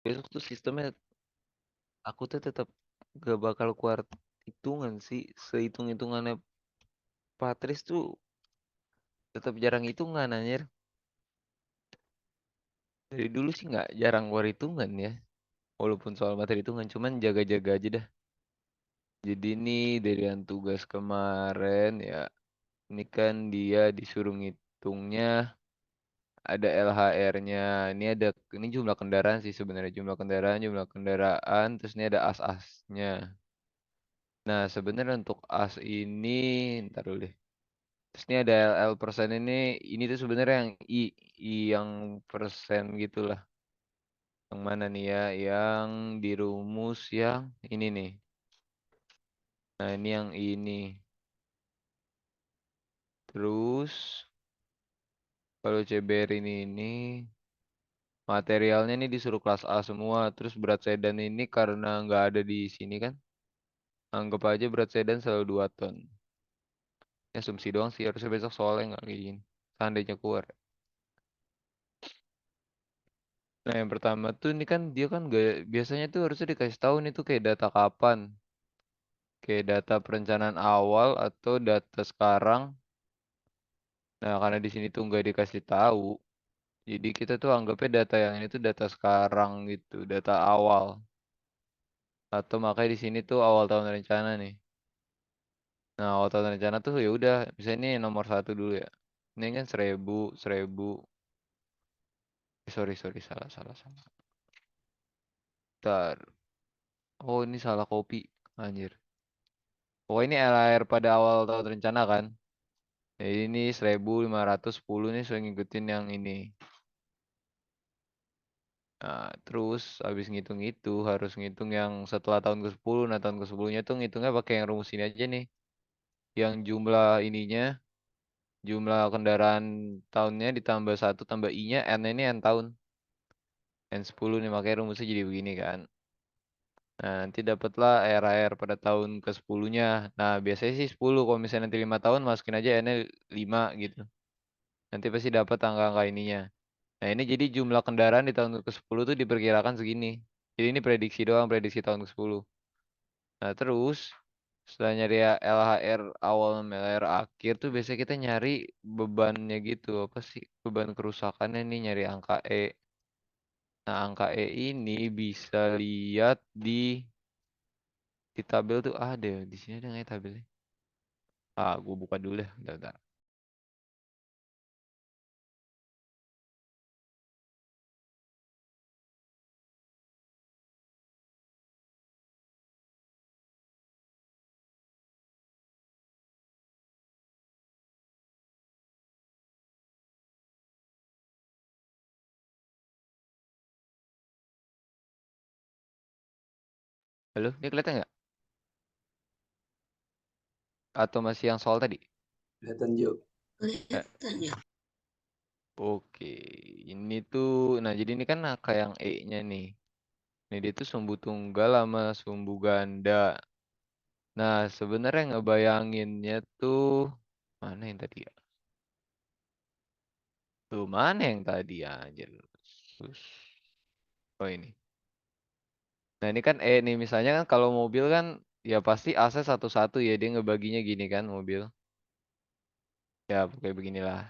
besok tuh sistemnya aku tuh tetap gak bakal keluar hitungan sih. Sehitung-hitungannya Patris tuh tetap jarang hitungan anjir. Dari dulu sih nggak jarang keluar hitungan ya. Walaupun soal materi hitungan, cuman jaga-jaga aja dah. Jadi ini dari yang tugas kemarin ya, ini kan dia disuruh ngitungnya ada LHR-nya. Ini jumlah kendaraan sih sebenarnya, jumlah kendaraan, terus ini ada as-asnya. Nah, sebenarnya untuk as ini ntar dulu deh. Terus ini ada LL persen ini tuh sebenarnya yang I yang persen gitulah. Yang mana nih ya? Yang di rumus yang ini nih. Nah, ini yang ini. Terus kalau CBR ini materialnya ini disuruh kelas A semua. Terus berat sedan ini karena nggak ada di sini kan. Anggap aja berat sedan selalu 2 ton. Ini asumsi doang sih. Harusnya besok soalnya nggak kayak gini. Seandainya keluar. Nah, yang pertama tuh ini kan dia kan gak, biasanya tuh harusnya dikasih tahu nih tuh kayak data kapan. Kayak data perencanaan awal atau data sekarang. Nah, karena di sini tuh nggak dikasih tahu. Jadi kita tuh anggapnya data yang ini tuh data sekarang gitu, data awal. Atau makanya di sini tuh awal tahun rencana nih. Nah, awal tahun rencana tuh ya udah, misalnya ini nomor satu dulu ya. Ini kan 1000. Sorry, sorry, salah, salah, salah. Ntar. Oh, ini salah kopi. Anjir. Oh, ini LAR pada awal tahun rencana kan. Jadi ini 1510 nih saya ngikutin yang ini. Nah, terus habis ngitung itu harus ngitung yang setelah tahun ke-10. Nah, tahun ke-10-nya tuh ngitungnya pakai yang rumus ini aja nih. Yang jumlah ininya, jumlah kendaraan tahunnya ditambah satu tambah I-nya, N ini N tahun. N 10 nih makanya rumusnya jadi begini kan. Nah, nanti dapatlah RAR pada tahun ke-10-nya. Nah, biasanya sih 10. Kalau misalnya nanti 5 tahun masukin aja N-nya 5 gitu. Nanti pasti dapat angka-angka ininya. Nah, ini jadi jumlah kendaraan di tahun ke-10 tuh diperkirakan segini. Jadi ini prediksi doang, prediksi tahun ke-10. Nah, terus setelah nyari LHR awal sama LHR akhir tuh biasanya kita nyari bebannya gitu. Apa sih? Beban kerusakannya nih nyari angka E. Nah, angka E ini bisa lihat di tabel tuh ada. Di sini ada nggak ya tabelnya? Ah, gue buka dulu deh. Bentar, bentar. Halo, ini kelihatan nggak? Atau masih yang soal tadi? Kelihatan Jo. Eh, Kelihatan ya. oke, ini tuh, nah jadi ini kan angka yang E-nya nih. Ini dia tuh sumbu tunggal sama sumbu ganda. Nah, sebenarnya ngebayanginnya tuh mana yang tadi ya? Tuh mana yang tadi ya? Anjir. Sus. Oh ini. Nah, ini kan nih misalnya kan kalau mobil kan ya pasti AC satu-satu ya dia ngebaginya gini kan mobil. Ya pokoknya beginilah.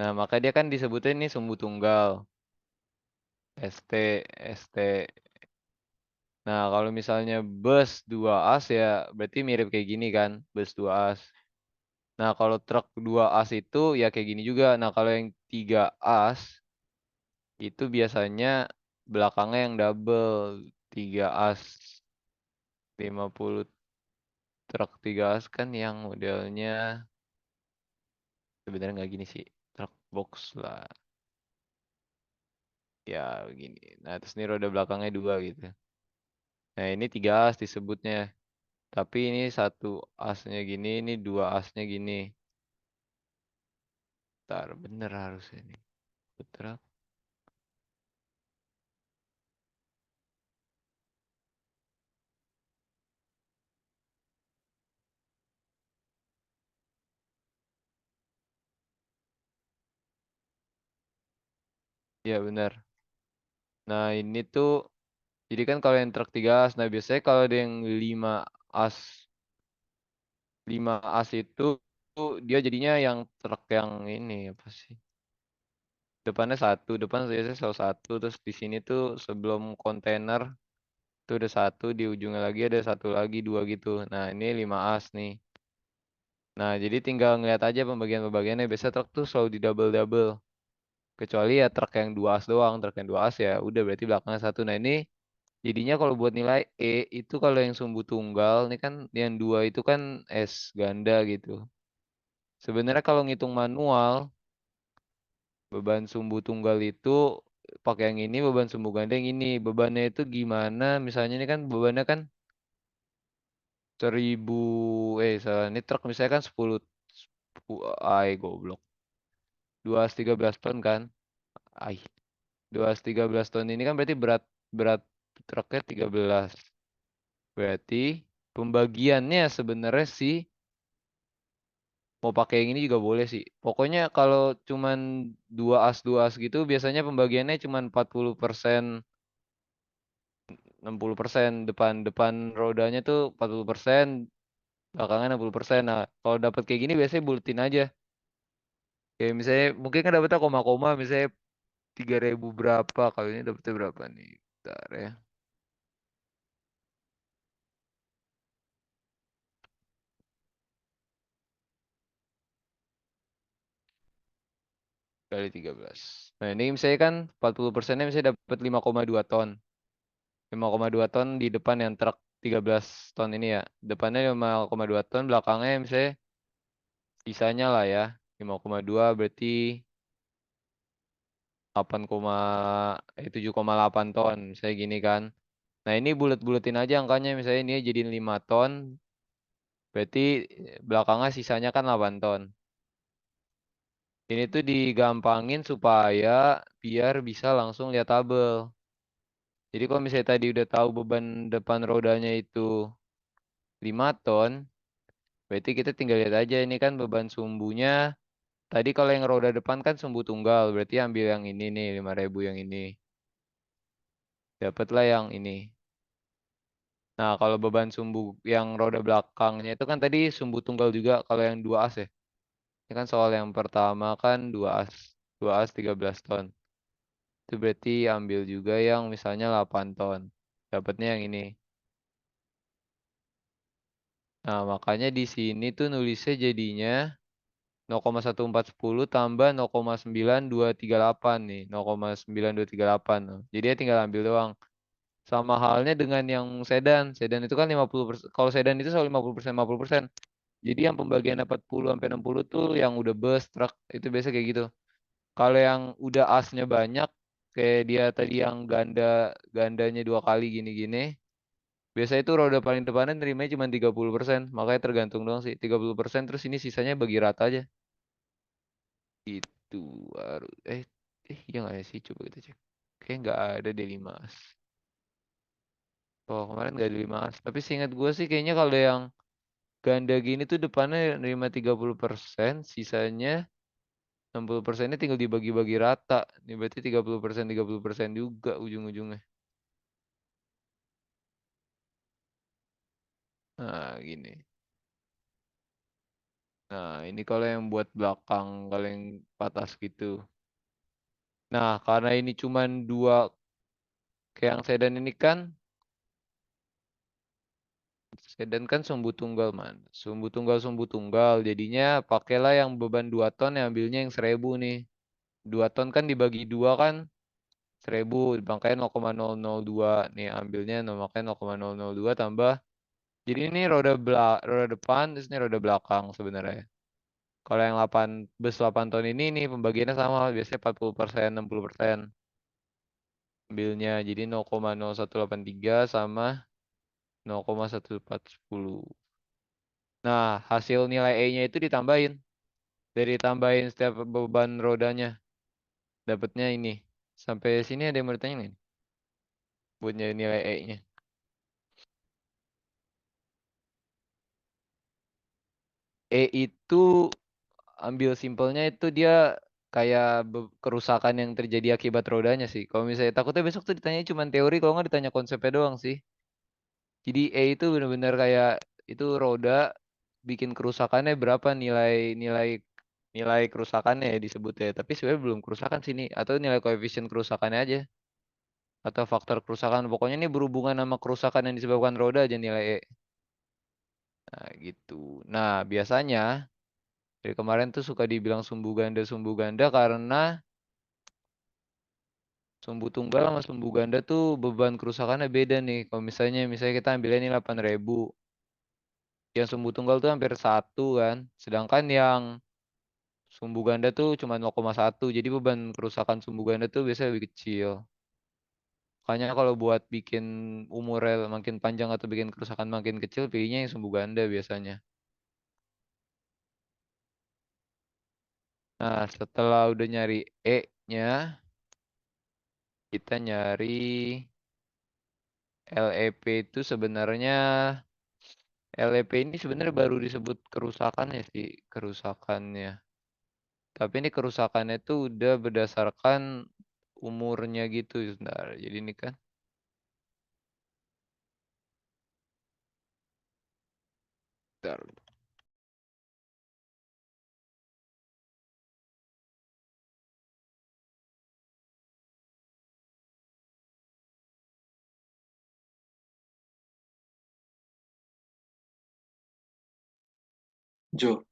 Nah, maka dia kan disebutin nih sumbu tunggal. ST ST. Nah, kalau misalnya bus 2 as ya berarti mirip kayak gini kan, bus 2 as. Nah, kalau truk 2 as itu ya kayak gini juga. Nah, kalau yang 3 as itu biasanya belakangnya yang double 3 as 50 truk 3 as kan yang modelnya sebenarnya nggak gini sih. Truk box lah. Ya begini. Nah, terus ini roda belakangnya 2 gitu. Nah, ini 3 as disebutnya. Tapi ini satu asnya gini, ini 2 asnya gini. Ntar bener harusnya nih. Putra. Ya bener. Nah ini tuh jadi kan kalau yang truk 3 as, nah biasanya kalau ada yang 5 as, 5 as itu tuh dia jadinya yang truk yang ini apa sih? Depannya satu, depan biasanya selalu satu, terus di sini tuh sebelum kontainer tuh ada satu, di ujungnya lagi ada satu lagi dua gitu. Nah ini 5 as nih. Nah jadi tinggal ngeliat aja pembagian-pembagiannya. Biasa truk tuh selalu di double-double. Kecuali ya truk yang 2 as doang, truk yang 2 as ya udah berarti belakangnya satu. Nah ini jadinya kalau buat nilai E itu kalau yang sumbu tunggal, ini kan yang dua itu kan S ganda gitu. Sebenarnya kalau ngitung manual, beban sumbu tunggal itu pakai yang ini, beban sumbu ganda yang ini. Bebannya itu gimana? Misalnya ini kan bebannya kan 1000, salah, ini truk misalnya kan 10, goblok. 213 ton kan? Ay, 213 ton ini kan berarti berat berat truknya 13. Berarti pembagiannya sebenarnya sih mau pakai yang ini juga boleh sih. Pokoknya kalau cuman 2 as gitu biasanya pembagiannya cuman 40%, 60%. Depan depan rodanya tuh 40%, belakangnya 60%. Nah, kalau dapat kayak gini biasanya buletin aja. Kayak misalnya mungkin kan dapetnya koma-koma, misalnya 3000 berapa, kalau ini dapetnya berapa nih? Bentar ya. Kali 13. Nah, ini misalnya kan 40%-nya misalnya dapat 5,2 ton. 5,2 ton di depan yang truk 13 ton ini ya. Depannya 5,2 ton, belakangnya misalnya sisanya lah ya. 5,2 berarti 7,8 ton. Misalnya gini kan. Nah, ini bulet-buletin aja angkanya. Misalnya ini jadiin 5 ton. Berarti belakangnya sisanya kan 8 ton. Ini tuh digampangin supaya biar bisa langsung lihat tabel. Jadi kalau misalnya tadi udah tahu beban depan rodanya itu 5 ton, berarti kita tinggal lihat aja ini kan beban sumbunya. Tadi kalau yang roda depan kan sumbu tunggal, berarti ambil yang ini nih 5.000 yang ini. Dapatlah yang ini. Nah, kalau beban sumbu yang roda belakangnya itu kan tadi sumbu tunggal juga kalau yang 2 as ya. Ini kan soal yang pertama kan 2 as. 2 as 13 ton. Itu berarti ambil juga yang misalnya 8 ton. Dapatnya yang ini. Nah, makanya di sini tuh nulisnya jadinya 0,1410 tambah 0,9238 nih. 0,9238. Jadi ya tinggal ambil doang. Sama halnya dengan yang sedan. Sedan itu kan 50%. Kalau sedan itu selalu 50%, 50%. Jadi yang pembagian 40 sampai 60 tuh yang udah bus, truk, itu biasa kayak gitu. Kalau yang udah asnya banyak, kayak dia tadi yang gandanya 2 kali gini-gini, biasa itu roda paling depannya nerimanya cuma 30%. Makanya tergantung doang sih. 30% terus ini sisanya bagi rata aja. Itu harus iya nggak ya sih, coba kita cek. Kayak nggak ada di 5 as. Oh kemarin nggak ada 5 as. Tapi seingat gue sih kayaknya kalau yang ganda gini tuh depannya nerima 30%, sisanya 60%-nya tinggal dibagi-bagi rata. Ini berarti 30% juga ujung-ujungnya. Nah gini. Nah ini kalau yang buat belakang, kalau yang patas gitu. Nah karena ini cuman dua, kayak yang sedan ini kan, sedan kan sumbu tunggal man. Sumbu tunggal. Jadinya pakailah yang beban 2 ton yang ambilnya yang 1000 nih. 2 ton kan dibagi dua kan 1000. Makanya 0,002 nih ambilnya. Makanya 0,002 tambah. Jadi ini roda depan, terus ini roda belakang sebenarnya. Kalau yang 8 bus 8 ton ini nih pembagiannya sama. Biasanya 40%, 60% ambilnya. Jadi 0,0183 sama 0,1410. Nah, hasil nilai E-nya itu ditambahin. Dari tambahin setiap beban rodanya. Dapatnya ini. Sampai sini ada yang mau ditanya nggak nih? Buat nyari nilai E-nya. E itu ambil simpelnya itu dia kayak kerusakan yang terjadi akibat rodanya sih. Kalau misalnya takutnya besok tuh ditanya cuma teori, kalau nggak ditanya konsepnya doang sih. Jadi E itu bener-bener kayak itu roda bikin kerusakannya berapa nilai nilai nilai kerusakannya ya disebutnya. Tapi sebenarnya belum kerusakan sini atau nilai koefisien kerusakannya aja atau faktor kerusakan. Pokoknya ini berhubungan sama kerusakan yang disebabkan roda aja nilai E. Nah, gitu. Nah, biasanya dari kemarin tuh suka dibilang sumbu ganda karena sumbu tunggal sama sumbu ganda tuh beban kerusakannya beda nih. Kalau misalnya kita ambilnya ini 8.000, yang sumbu tunggal tuh hampir satu kan. Sedangkan yang sumbu ganda tuh cuma 0,1. Jadi beban kerusakan sumbu ganda tuh biasanya lebih kecil. Makanya kalau buat bikin umur rel makin panjang atau bikin kerusakan makin kecil, pilihnya yang sumbu ganda biasanya. Nah, setelah udah nyari E-nya, kita nyari LEP itu sebenarnya LEP ini sebenarnya baru disebut kerusakannya sih, kerusakannya. Tapi ini kerusakannya itu udah berdasarkan umurnya gitu. Sebentar. Jadi ini kan, bentar. Jo,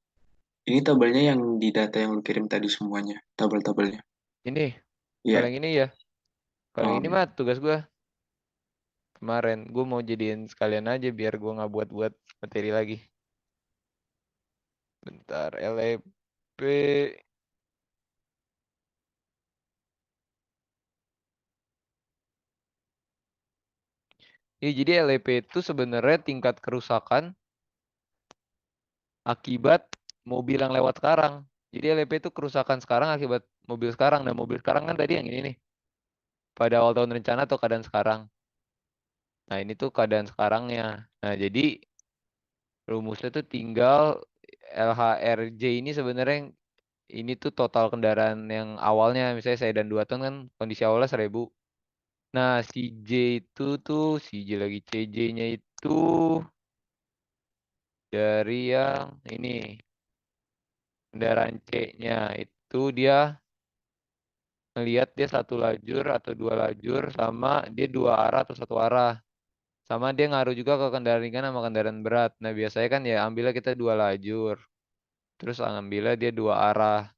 ini tabelnya yang di data yang lu kirim tadi semuanya, tabel-tabelnya. Ini, kalau Iya. yang ini ya, kalau yang Oh, ini mah tugas gua kemarin. Gua mau jadiin sekalian aja biar gua nggak buat-buat materi lagi. Bentar, LEP. Ya, jadi LEP itu sebenarnya tingkat kerusakan akibat mobil yang lewat sekarang. Jadi LEP itu kerusakan sekarang akibat mobil sekarang. Dan mobil sekarang kan tadi yang ini nih. Pada awal tahun rencana atau keadaan sekarang. Nah, ini tuh keadaan sekarangnya. Nah, jadi rumusnya tuh tinggal LHRJ ini sebenarnya ini tuh total kendaraan yang awalnya. Misalnya saya dan 2 ton kan kondisi awalnya 1.000. Nah, si J itu tuh, si J lagi CJ-nya itu dari yang ini. Kendaraan C-nya itu dia ngelihat dia satu lajur atau dua lajur sama dia dua arah atau satu arah. Sama dia ngaruh juga ke kendaraan ringan sama kendaraan berat. Nah, biasanya kan ya ambilnya kita dua lajur. Terus ambilnya dia dua arah.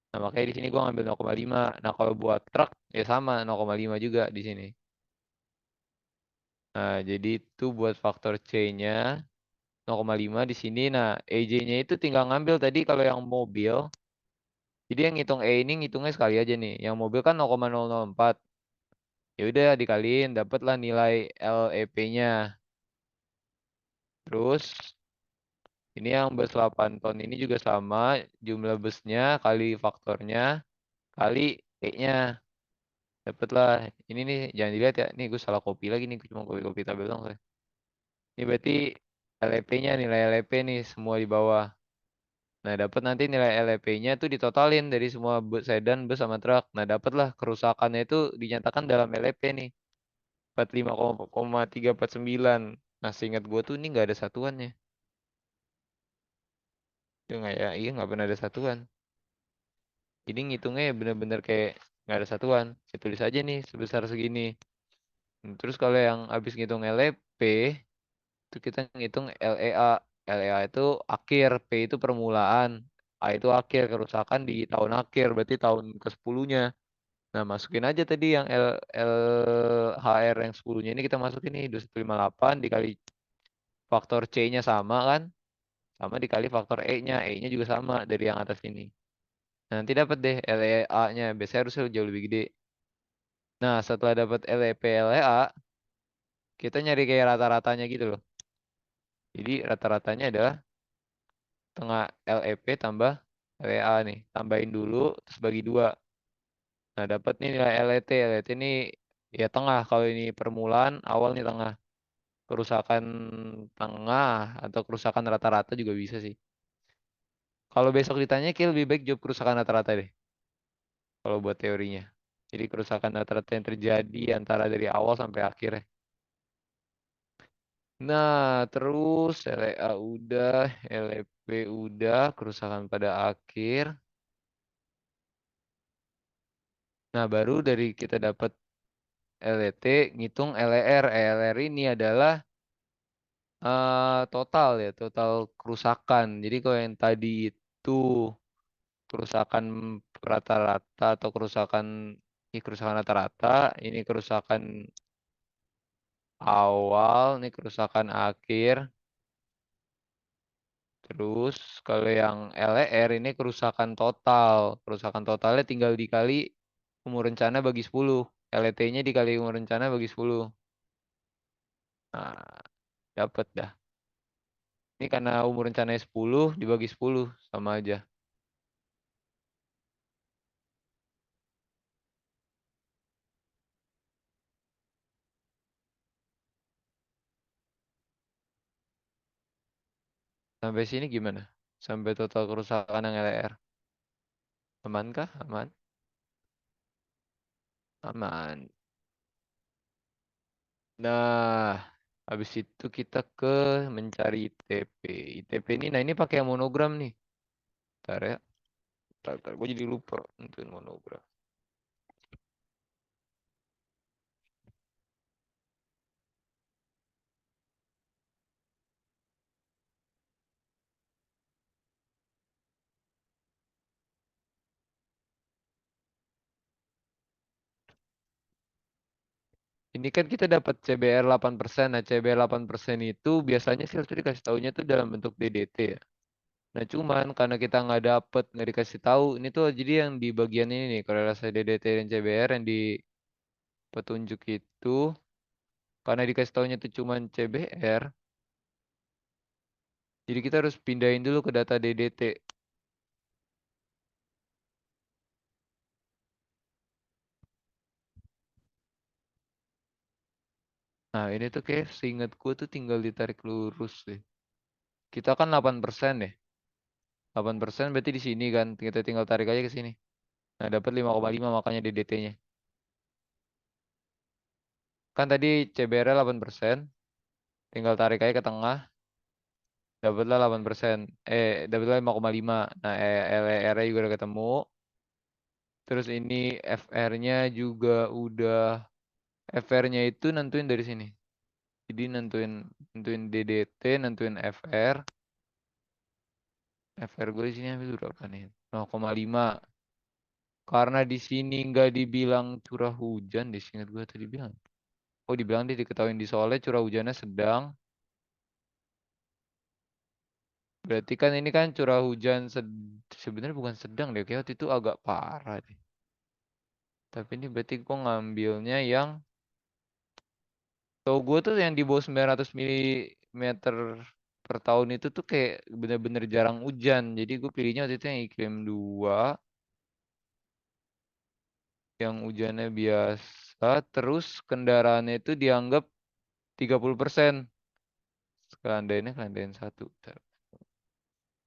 Nah, makanya di sini gua ngambil 0,5. Nah, kalau buat truk ya sama 0,5 juga di sini. Nah, jadi itu buat faktor C-nya 0,5 di sini. Nah, EJ-nya itu tinggal ngambil tadi kalau yang mobil. Jadi yang ngitung E ini ngitungnya sekali aja nih. Yang mobil kan 0,004. Ya udah dikaliin dapatlah nilai LEP-nya. Terus ini yang bus 8 ton ini juga sama jumlah busnya kali faktornya kali E-nya. Dapatlah ini nih jangan dilihat ya. Nih gue salah copy lagi nih. Gue cuma copy-copy tabel dong. Ini berarti LEP-nya nilai LEP nih semua di bawah. Nah, dapat nanti nilai LEP-nya tuh ditotalin dari semua bus sedan, bus sama truk. Nah, dapatlah kerusakannya itu dinyatakan dalam LEP nih. 45,349. Nah, seingat gue tuh ini nggak ada satuannya. Itu nggak ya? Iya nggak pernah ada satuan. Jadi ngitungnya ya bener-bener kayak nggak ada satuan. Saya tulis aja nih sebesar segini. Terus kalau yang habis ngitung LEP, itu kita ngitung LEA. LEA itu akhir, P itu permulaan, A itu akhir kerusakan di tahun akhir, berarti tahun ke-10-nya. Nah, masukin aja tadi yang LHR yang 10-nya ini kita masukin nih 2158 dikali faktor C-nya sama kan? Sama dikali faktor E-nya. E-nya juga sama dari yang atas ini. Nah, nanti dapat deh LEA-nya. Biasanya harusnya jauh lebih gede. Nah, setelah dapat LEP, LEA, kita nyari kayak rata-ratanya gitu loh. Jadi rata-ratanya adalah tengah LEP tambah LEA nih. Tambahin dulu, terus bagi dua. Nah, dapat nih nilai LET. LET ini ya tengah. Kalau ini permulaan, awal nih tengah. Kerusakan tengah atau kerusakan rata-rata juga bisa sih. Kalau besok ditanya, kayak lebih baik jawab kerusakan rata-rata deh. kalau buat teorinya. Jadi kerusakan rata-rata yang terjadi antara dari awal sampai akhir. Nah, terus LEA udah, LEP udah, kerusakan pada akhir. Nah, baru dari kita dapat LET, ngitung LER. LER ini adalah total ya, total kerusakan. Jadi kalau yang tadi itu kerusakan rata-rata atau kerusakan rata-rata, ini kerusakan awal, ini kerusakan akhir. Terus kalau yang LER ini kerusakan total. Kerusakan totalnya tinggal dikali umur rencana bagi 10. LET-nya dikali umur rencana bagi 10. Nah, dapat dah. Ini karena umur rencananya 10 dibagi 10 sama aja. Sampai sini gimana? Sampai total kerusakan yang LER. Aman kah? Aman. Aman. Nah, habis itu kita ke mencari ITP. ITP ini, nah ini pakai yang monogram nih. Bentar ya. Bentar, gue jadi lupa nentuin monogram. Ini kan kita dapat CBR 8%. Nah, CBR 8% itu biasanya sih harus dikasih taunya tuh dalam bentuk DDT ya. Nah, cuman karena kita nggak dikasih tahu, ini tuh jadi yang di bagian ini nih, korelasi DDT dan CBR yang di petunjuk itu, karena dikasih taunya tuh cuman CBR, jadi kita harus pindahin dulu ke data DDT. Nah, ini tuh kayak seingat gue tuh tinggal ditarik lurus deh. Kita kan 8% deh. 8% berarti di sini kan, kita tinggal tarik aja ke sini. Nah, dapat 5,5 makanya DDT-nya. Kan tadi CBR 8%, tinggal tarik aja ke tengah, dapatlah 8%. Dapatlah 5,5. Nah, LER juga udah ketemu. Terus ini FR-nya juga udah, FR-nya itu nentuin dari sini. Jadi nentuin nentuin DDT, nentuin FR. FR gue di sini ambil berapa nih? 0,5. Karena di sini nggak dibilang curah hujan, di sini gue tadi bilang. Oh, dibilang dia diketahui di soalnya curah hujannya sedang. Berarti kan ini kan curah hujan sebenarnya bukan sedang deh. Kayak waktu itu agak parah deh. Tapi ini berarti gue ngambilnya yang, tau gue tuh yang di bawah 900 milimeter per tahun itu tuh kayak bener-bener jarang hujan. Jadi gue pilihnya waktu itu yang iklim 2, yang hujannya biasa. Terus kendaraannya itu dianggap 30%. Kelandaiannya kelandaian 1. Bentar.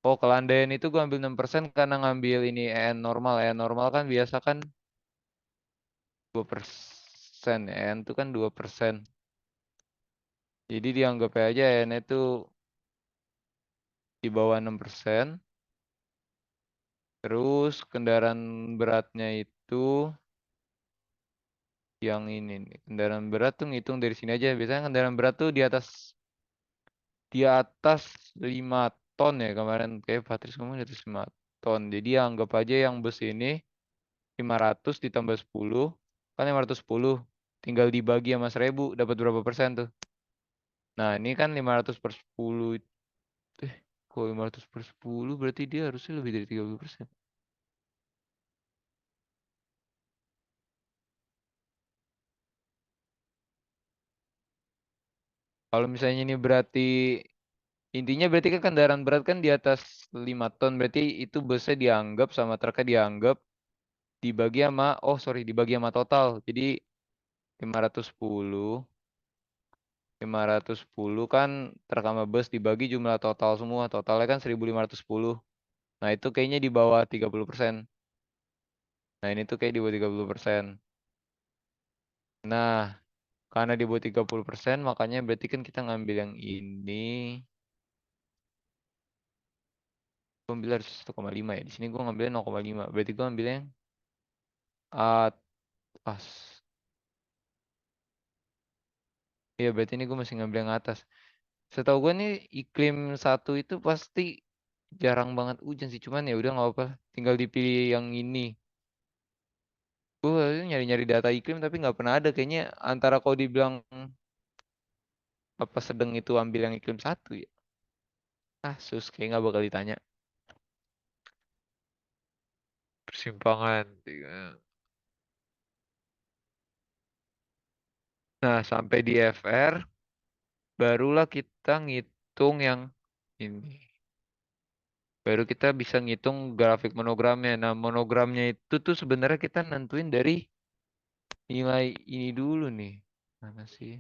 Oh, kelandaian itu gue ambil 6% karena ngambil ini EN normal. EN normal kan biasa kan 2%. EN itu kan 2%. Jadi dianggap aja EN itu di bawah 6%. Terus kendaraan beratnya itu yang ini nih. Kendaraan berat tuh ngitung dari sini aja. Biasanya kendaraan berat tuh di atas 5 ton ya kemarin kayak Patris ngomong di atas 5 ton. Jadi anggap aja yang bus ini 500 ditambah 10 kan 510. Tinggal dibagi sama 1000 dapat berapa persen tuh? Nah, ini kan 500 per 10. Kalau 500 per 10 berarti dia harusnya lebih dari 30%. Kalau misalnya ini berarti, intinya berarti kan kendaraan berat kan di atas 5 ton. Berarti itu busnya dianggap sama truknya dianggap dibagi sama, oh sorry, dibagi sama total. Jadi 510, 510 kan truk sama bus dibagi jumlah total semua. Totalnya kan 1510. Nah itu kayaknya di bawah 30%. Nah ini tuh kayak di bawah 30%. Nah, karena di bawah 30%, makanya berarti kan kita ngambil yang ini. Gue ambil harus 1,5 ya. Di sini gue ngambilnya 0,5. Berarti gue ambil yang atas. Iya, berarti ini gue masih ngambil yang atas. Setahu gue nih iklim satu itu pasti jarang banget hujan sih. Cuman ya udah nggak apa-apa. Tinggal dipilih yang ini. Gue nyari-nyari data iklim tapi nggak pernah ada. Kayaknya antara kau dibilang apa sedang itu ambil yang iklim satu ya. Ah, kayak nggak bakal ditanya. Persimpangan. Nah, sampai di FR, barulah kita ngitung yang ini. Baru kita bisa ngitung grafik monogramnya. Nah, monogramnya itu tuh sebenarnya kita nentuin dari nilai ini dulu nih. Mana sih?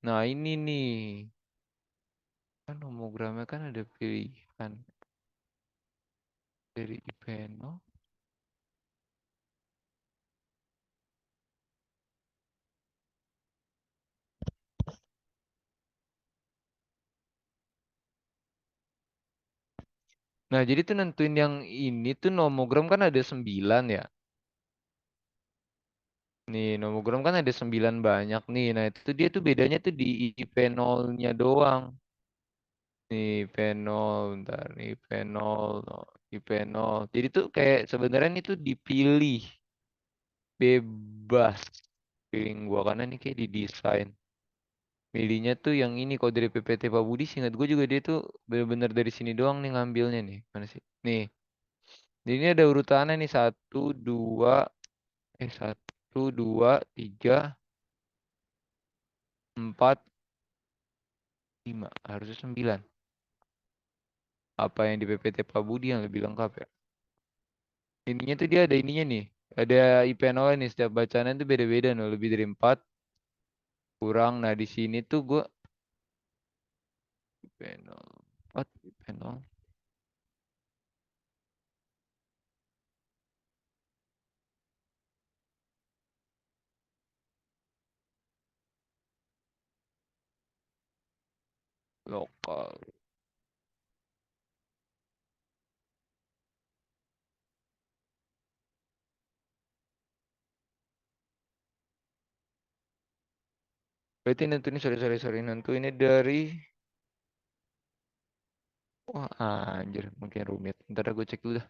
Nah, ini nih. Kan homogramnya kan ada pilihan dari panel. Nah, jadi tuh nentuin yang ini tuh nomogram kan ada 9 ya. Nih, nomogram kan ada 9 banyak nih. Nah, itu tuh dia tuh bedanya tuh di IP0-nya doang. Nih, P0, bentar. Nih, P0, no, IP0. Jadi tuh kayak sebenarnya ini tuh dipilih bebas. Feeling gua karena ini kayak didesain. Milihnya tuh yang ini kalau dari PPT Pak Budi singkat gue juga dia tuh bener-bener dari sini doang nih ngambilnya nih. Mana sih? Nih, di ini ada urutannya nih satu, dua, tiga, empat, lima. Harusnya 9. Apa yang di PPT Pak Budi yang lebih lengkap ya? Ininya tuh dia ada ininya nih. Ada IP0 nih setiap bacaan tuh beda-beda nih. Lebih dari 4 kurang. Nah di sini tuh gue IP0 4 IP0 lokal. Berarti nentu ini sorry nentu ini dari wah anjir mungkin rumit. Ntar gue cek dulu dah.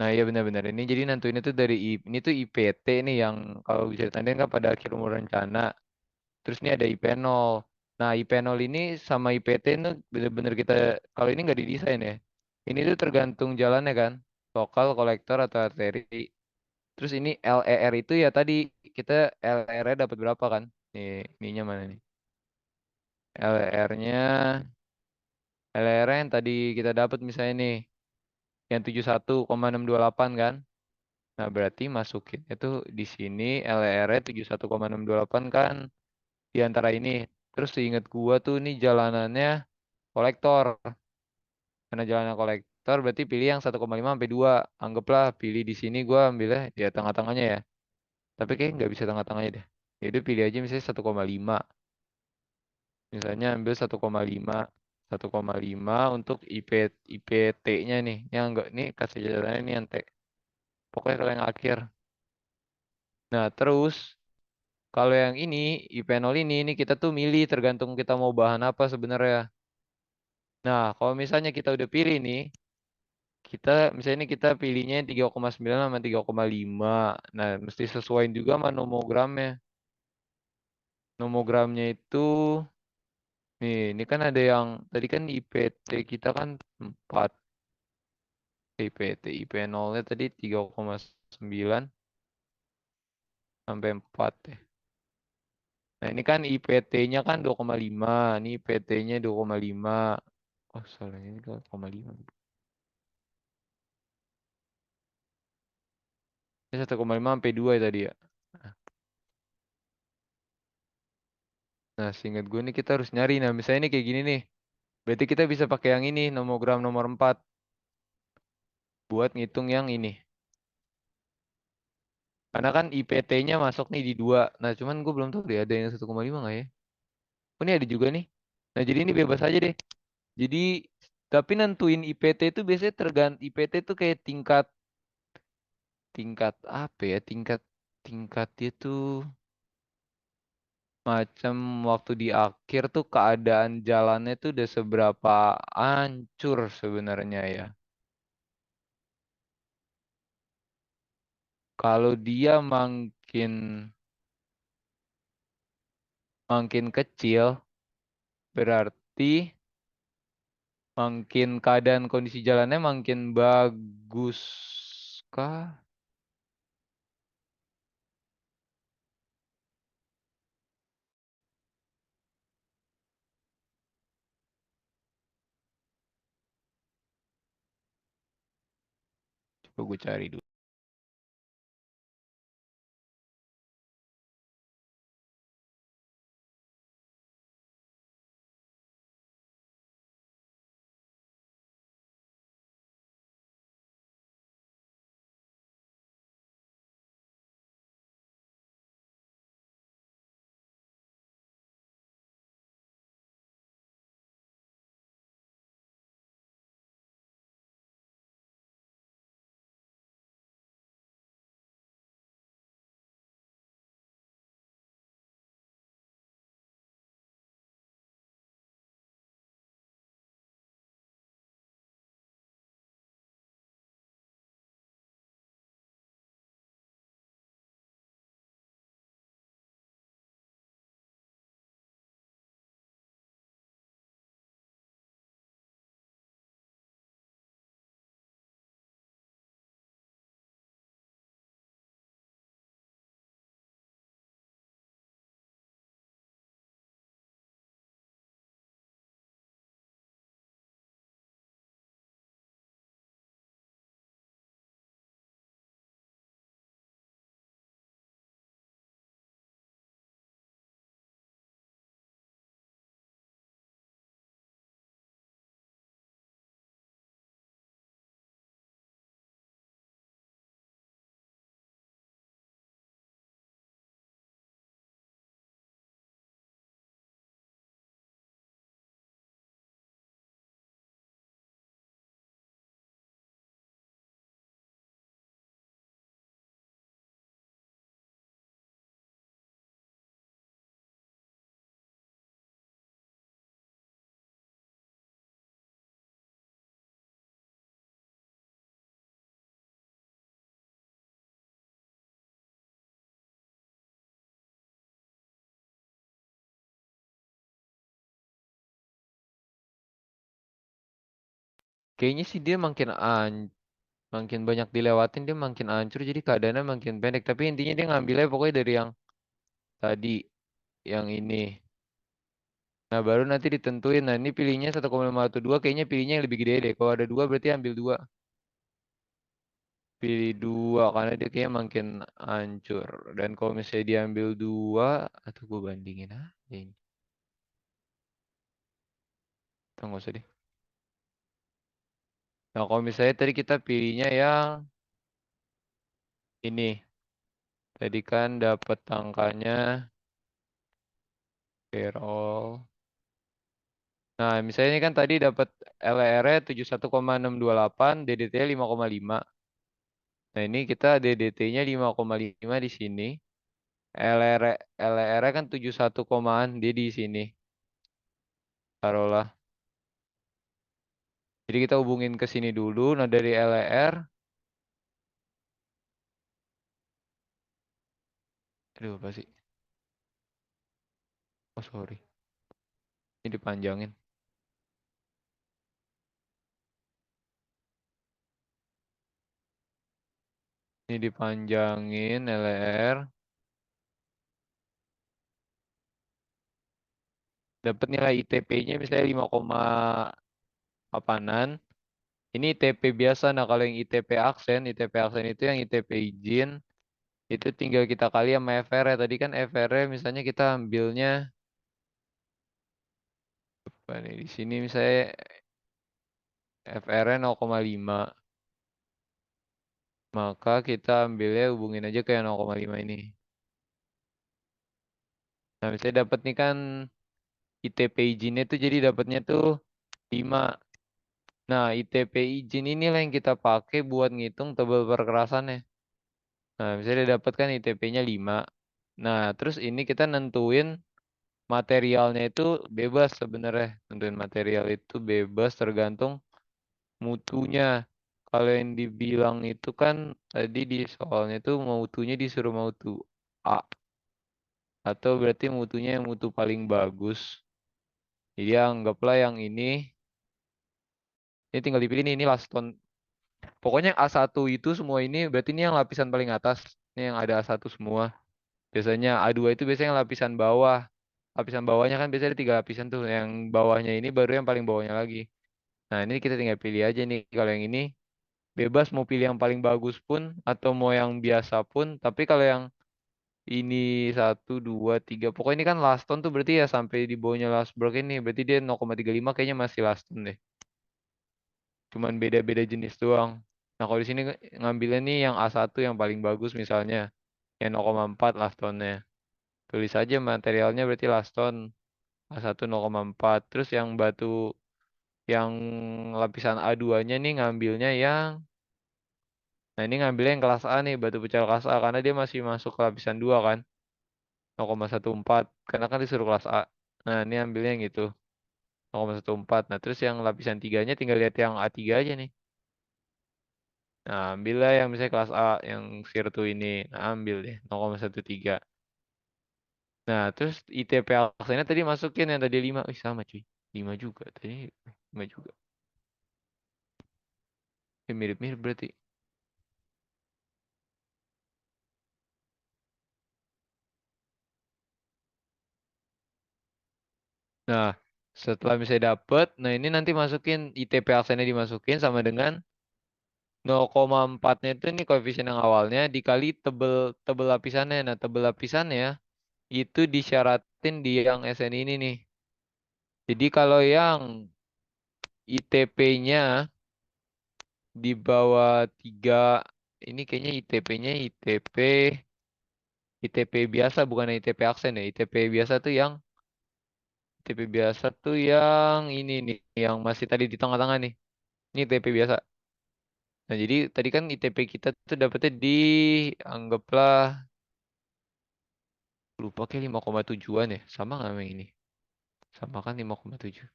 Nah iya benar-benar ini jadi nentuin itu dari ini tuh IPT nih yang kalau bisa ditandai kan pada akhir umur rencana. Terus ini ada IP0. Nah IP0 ini sama IPT itu bener-bener kita kalau ini nggak didesain ya. Ini tuh tergantung jalannya kan. Lokal, kolektor atau arteri. Terus ini LER itu ya tadi kita LER-nya dapat berapa kan? Nih, ininya mana nih? LER-nya LER yang tadi kita dapat misalnya nih yang 71,628 kan? Nah, berarti masukin itu di sini LER-nya 71,628 kan di antara ini. Terus seingat gua tuh ini jalanannya kolektor. Karena jalanan kolektor berarti pilih yang 1,5 sampai 2. Anggaplah pilih di sini gua ambilnya ya tengah-tengahnya ya. Tapi kayak nggak bisa tengah-tengahnya deh. Ya udah pilih aja misalnya 1,5. Misalnya ambil 1,5 untuk IPT-nya nih. Yang enggak nih kasih jalannya nih yang T. Pokoknya kalau yang akhir. Nah, terus kalau yang ini IP 0 ini kita tuh milih tergantung kita mau bahan apa sebenarnya. Nah, kalau misalnya kita udah pilih nih, kita misalnya ini kita pilihnya yang 3,9 sama 3,5. Nah, mesti sesuaiin juga sama nomogramnya. Nomogramnya itu nih, ini kan ada yang tadi kan IPT kita kan 4 IPT IP 0-nya tadi 3,9 sampai 4 ya. Nah, ini kan IPT-nya kan 2,5. Ini IPT-nya 2,5. Oh, salah ini 2,5. Ini 1,5 sampai 2 ya tadi ya. Nah, seingat gue nih kita harus nyari. Nah, misalnya ini kayak gini nih. Berarti kita bisa pakai yang ini, nomogram nomor 4 buat ngitung yang ini. Karena kan IPT-nya masuk nih di 2. Nah, cuman gue belum tahu deh ada yang 1,5 nggak ya? Oh, ini ada juga nih. Nah, jadi ini bebas aja deh. Jadi, tapi nentuin IPT itu biasanya tergantung IPT itu kayak tingkat tingkat apa ya? Tingkat dia tuh macam waktu di akhir tuh keadaan jalannya tuh udah seberapa hancur sebenarnya ya. Kalau dia makin kecil, berarti makin keadaan kondisi jalannya makin bagus kah? Coba gue cari dulu. Kayaknya sih dia makin banyak dilewatin dia makin hancur jadi keadaannya makin pendek. Tapi intinya dia ngambilnya pokoknya dari yang tadi yang ini. Nah, baru nanti ditentuin. Nah, ini pilihnya 1,5 atau 2 kayaknya pilihnya yang lebih gede deh. Kalau ada 2 berarti ambil 2. Pilih 2 karena dia kayaknya makin hancur. Dan kalau misalnya diambil 2 atau gue bandingin aja ini. Atau nggak usah deh. Nah, kalau misalnya tadi kita pilihnya yang ini. Tadi kan dapat angkanya payroll. Nah, misalnya ini kan tadi dapat LR-nya 71,628, DDT-nya 5,5. Nah, ini kita DDT-nya 5,5 di sini. LR LR kan 71 komaan dia di sini. Taruhlah. Jadi kita hubungin ke sini dulu. Nah, dari LR, aduh apa sih? Oh, sorry. Ini dipanjangin. Ini dipanjangin LR. Dapat nilai ITP-nya misalnya 5,8-an. Ini ITP biasa. Nah, kalau yang ITP aksen itu yang ITP izin. Itu tinggal kita kali sama FR ya. Tadi kan FR misalnya kita ambilnya apa nih? Di sini misalnya FR 0,5. Maka kita ambilnya hubungin aja ke yang 0,5 ini. Nah, misalnya dapat nih kan ITP izinnya tuh jadi dapatnya tuh 5. Nah, ITP izin inilah yang kita pakai buat ngitung tebal perkerasannya. Nah, misalnya dapat kan ITP-nya 5. Nah, terus ini kita nentuin materialnya itu bebas sebenarnya. Nentuin material itu bebas tergantung mutunya. Kalau yang dibilang itu kan tadi di soalnya itu mutunya disuruh mutu A atau berarti mutunya yang mutu paling bagus. Jadi anggaplah yang ini tinggal dipilih nih, ini last tone. Pokoknya yang A1 itu semua ini berarti ini yang lapisan paling atas. Ini yang ada A1 semua. Biasanya A2 itu biasanya yang lapisan bawah. Lapisan bawahnya kan biasanya ada 3 lapisan tuh. Yang bawahnya ini baru yang paling bawahnya lagi. Nah, ini kita tinggal pilih aja nih. Kalau yang ini bebas mau pilih yang paling bagus pun atau mau yang biasa pun. Tapi kalau yang ini satu, dua, tiga. Pokoknya ini kan last tone tuh berarti ya sampai di bawahnya last break ini. Berarti dia 0,35 kayaknya masih last tone deh. Cuman beda-beda jenis doang. Nah, kalau di sini ngambilnya nih yang A1 yang paling bagus misalnya. Yang 0,4 last tone-nya. Tulis aja materialnya berarti last tone. A1 0,4. Terus yang batu yang lapisan A2-nya nih ngambilnya yang nah ini ngambilnya yang kelas A nih, batu pecah kelas A karena dia masih masuk ke lapisan 2 kan. 0,14 karena kan disuruh kelas A. Nah, ini ambilnya yang itu 0,14. Nah, terus yang lapisan 3-nya tinggal lihat yang A3 aja nih. Nah, ambillah yang misalnya kelas A yang Sirtu ini. Nah, ambil deh 0,13. Nah, terus ITP aksennya tadi masukin yang tadi 5. Wih, sama cuy. 5 juga. Tadi 5 juga. Mirip-mirip berarti. Nah, setelah misalnya dapet, nah ini nanti masukin ITP aksennya dimasukin sama dengan 0,4-nya itu nih koefisien yang awalnya dikali tebel tebel lapisannya. Nah, tebel lapisannya itu disyaratin di yang SN ini nih. Jadi kalau yang ITP-nya di bawah 3 ini kayaknya ITP biasa bukan ITP aksen ya. ITP biasa tuh yang ini nih yang masih tadi di tengah-tengah nih. Ini ITP biasa. Nah, jadi tadi kan ITP kita tuh dapetnya di anggaplah lupa kayak 5,7-an ya. Sama nggak sama yang ini? Sama kan 5,7.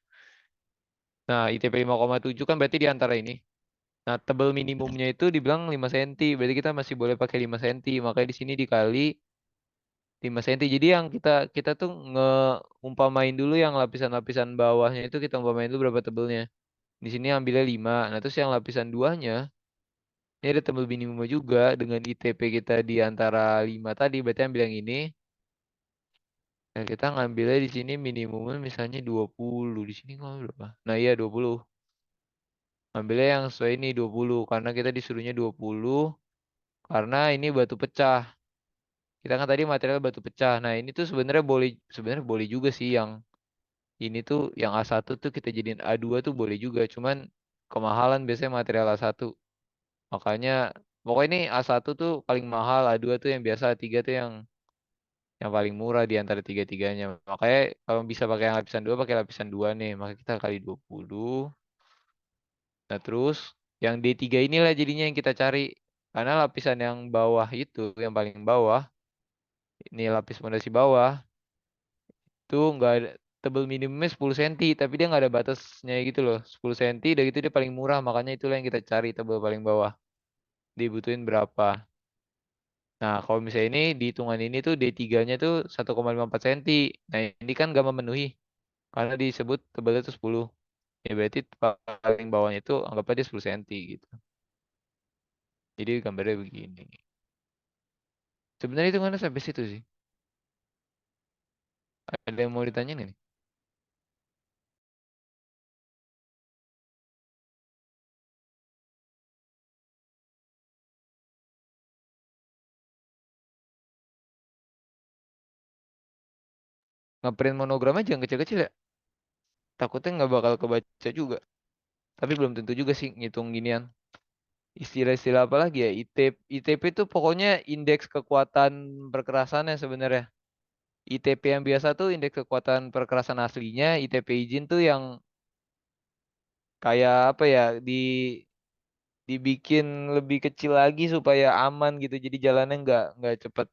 Nah, ITP 5,7 kan berarti di antara ini. Nah, tebel minimumnya itu dibilang 5 cm. Berarti kita masih boleh pakai 5 cm. Makanya di sini dikali 5 cm. Jadi yang kita kita tuh ngeumpamain dulu yang lapisan-lapisan bawahnya itu kita umpamain dulu berapa tebelnya. Di sini ambilnya 5. Nah, terus yang lapisan duanya ini ada tebel minimumnya juga dengan ITP kita di antara 5 tadi. Berarti ambil yang ini. Nah, kita ngambilnya di sini minimumnya misalnya 20. Di sini ngambil berapa? Nah, iya 20. Ambilnya yang sesuai ini 20 karena kita disuruhnya 20 karena ini batu pecah. Kita kan tadi material batu pecah. Nah, ini tuh sebenarnya boleh juga sih yang ini tuh yang A1 tuh kita jadiin A2 tuh boleh juga. Cuman kemahalan biasanya material A1. Makanya pokoknya ini A1 tuh paling mahal, A2 tuh yang biasa, A3 tuh yang yang paling murah di antara tiga-tiganya. Makanya kalau bisa pakai yang lapisan dua, pakai lapisan dua nih. Maka kita kali 20. Nah terus yang D3 inilah jadinya yang kita cari. Karena lapisan yang bawah itu, yang paling bawah, ini lapis fondasi bawah, tuh nggak ada, tebel minimumnya 10 cm, tapi dia nggak ada batasnya gitu loh. 10 cm, udah gitu dia paling murah, makanya itulah yang kita cari tebel paling bawah. Dibutuhin berapa? Nah, kalau misalnya ini di hitungan ini tuh D3-nya tuh 1,54 cm. Nah, ini kan gak memenuhi karena disebut tebalnya tuh 10. Ya berarti paling bawahnya itu anggap aja 10 cm gitu. Jadi gambarnya begini. Sebenarnya itu mana sampai situ sih? Ada yang mau ditanyain nih? Ngeprint monogram aja yang kecil-kecil ya. Takutnya nggak bakal kebaca juga. Tapi belum tentu juga sih ngitung ginian. Istilah-istilah apa lagi ya? ITP itu pokoknya indeks kekuatan perkerasannya sebenarnya. ITP yang biasa tuh indeks kekuatan perkerasan aslinya. ITP izin tuh yang kayak apa ya, dibikin lebih kecil lagi supaya aman gitu. Jadi jalannya nggak cepet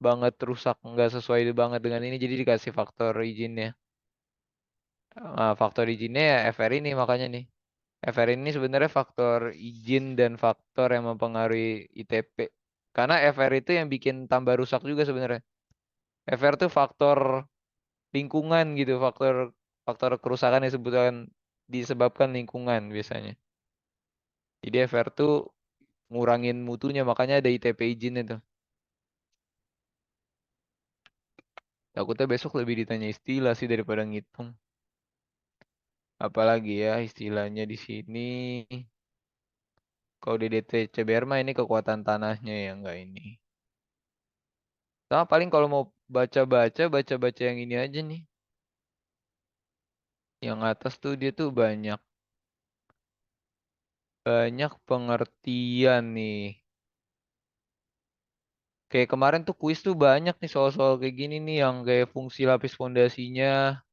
banget rusak, nggak sesuai banget dengan ini. Jadi dikasih faktor izinnya. Faktor izinnya ya FR ini makanya nih. FR ini sebenarnya faktor izin dan faktor yang mempengaruhi ITP. Karena FR itu yang bikin tambah rusak juga sebenarnya. FR tuh faktor lingkungan gitu, faktor faktor kerusakan yang disebabkan lingkungan biasanya. Jadi FR tuh ngurangin mutunya, makanya ada ITP izin itu. Takutnya besok lebih ditanya istilah sih daripada ngitung. Apalagi ya istilahnya di sini. Kalau di DT CBR mah ini kekuatan tanahnya ya enggak ini. Sama paling kalau mau baca-baca yang ini aja nih. Yang atas tuh dia tuh banyak banyak pengertian nih. Kayak kemarin tuh kuis tuh banyak nih soal-soal kayak gini nih yang kayak fungsi lapis fondasinya.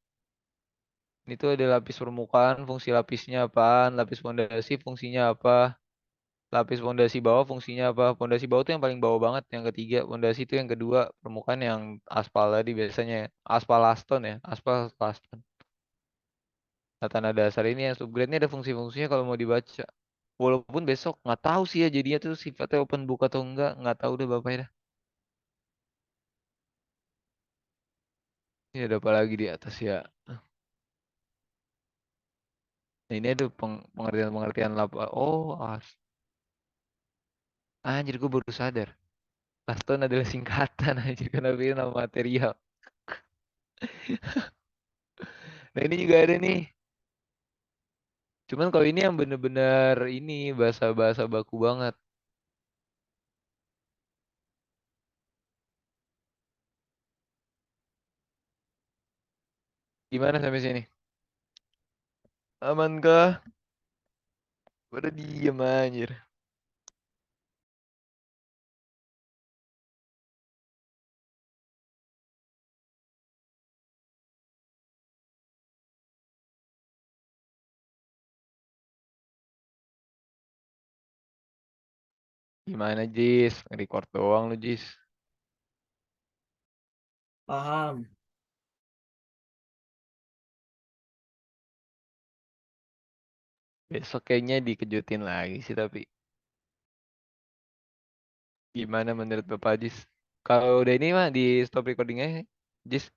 Ini tuh ada lapis permukaan, fungsi lapisnya apaan, lapis fondasi fungsinya apa, lapis fondasi bawah fungsinya apa. Fondasi bawah tuh yang paling bawah banget, yang ketiga. Fondasi itu yang kedua, permukaan yang aspal tadi biasanya. Aspal aston ya, aspal aston. Nah, tanah dasar ini yang subgrade-nya ada fungsi-fungsinya kalau mau dibaca. Walaupun besok nggak tahu sih ya jadinya tuh sifatnya open book atau enggak, nggak tahu deh Bapak ya. Ini ada apa lagi di atas ya? Nah, ini ada pengertian-pengertian lapa. Oh, anjir gue baru sadar. Aston adalah singkatan anjir karena beda nama material. Nah, ini juga ada nih. Cuman kalau ini yang bener-bener ini bahasa-bahasa baku banget. Gimana sampai sini? Aman kah? Udah diem anjir. Gimana Jis? Record doang lu Jis. Paham. Besok kayaknya dikejutin lagi sih tapi. Gimana menurut Bapak Jis? Kalau udah ini mah di stop recordingnya Jis.